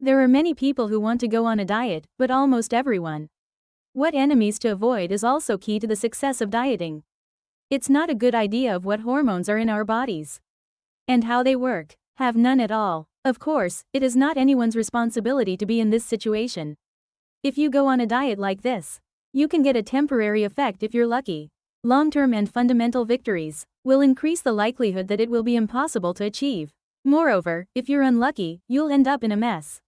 There are many people who want to go on a diet, but almost everyone. What enemies to avoid is also key to the success of dieting. It's not a good idea of what hormones are in our bodies and how they work. Have none at all. Of course, it is not anyone's responsibility to be in this situation. If you go on a diet like this, you can get a temporary effect if you're lucky. Long-term and fundamental victories will increase the likelihood that it will be impossible to achieve. Moreover, if you're unlucky, you'll end up in a mess.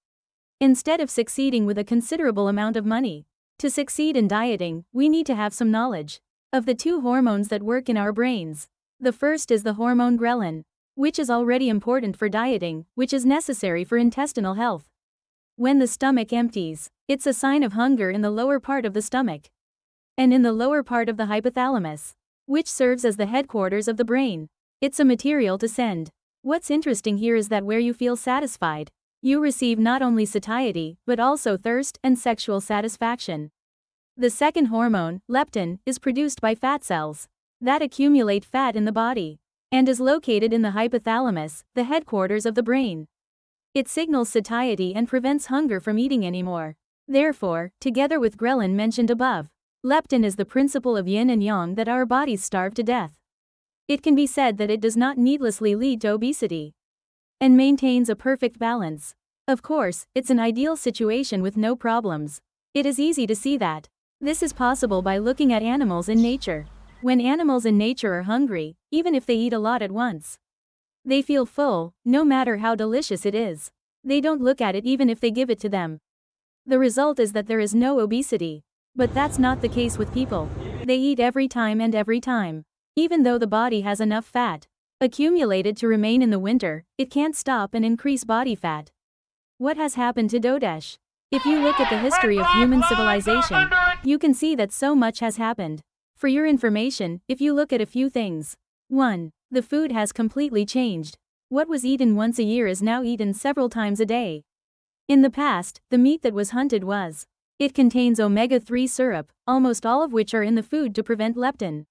Instead of succeeding with a considerable amount of money. To succeed in dieting, we need to have some knowledge of the two hormones that work in our brains. The first is the hormone ghrelin, which is already important for dieting, which is necessary for intestinal health. When the stomach empties, it's a sign of hunger in the lower part of the stomach and in the lower part of the hypothalamus, which serves as the headquarters of the brain. It's a material to send. What's interesting here is that where you feel satisfied, you receive not only satiety, but also thirst and sexual satisfaction. The second hormone, leptin, is produced by fat cells that accumulate fat in the body and is located in the hypothalamus, the headquarters of the brain. It signals satiety and prevents hunger from eating anymore. Therefore, together with ghrelin mentioned above, leptin is the principle of yin and yang that our bodies starve to death. It can be said that it does not needlessly lead to obesity and maintains a perfect balance. Of course, it's an ideal situation with no problems. It is easy to see that. This is possible by looking at animals in nature. When animals in nature are hungry, even if they eat a lot at once, they feel full, no matter how delicious it is. They don't look at it even if they give it to them. The result is that there is no obesity. But that's not the case with people. They eat every time and every time. Even though the body has enough fat accumulated to remain in the winter, it can't stop and increase body fat. What has happened to Dodesh? If you look at the history of human civilization, you can see that so much has happened. For your information, if you look at a few things. 1. The food has completely changed. What was eaten once a year is now eaten several times a day. In the past, the meat that was hunted was. It contains omega-3 syrup, almost all of which are in the food to prevent leptin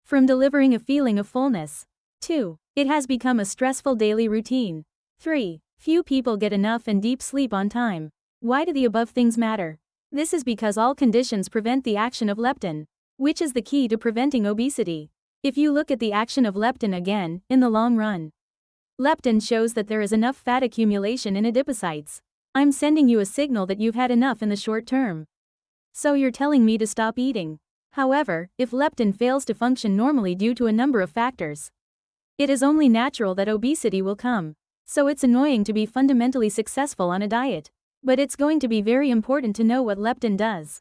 from delivering a feeling of fullness. 2. It has become a stressful daily routine. 3. Few people get enough and deep sleep on time. Why do the above things matter? This is because all conditions prevent the action of leptin, which is the key to preventing obesity. If you look at the action of leptin again, in the long run, leptin shows that there is enough fat accumulation in adipocytes. I'm sending you a signal that you've had enough in the short term. So you're telling me to stop eating. However, if leptin fails to function normally due to a number of factors, it is only natural that obesity will come. So it's annoying to be fundamentally successful on a diet. But it's going to be very important to know what leptin does.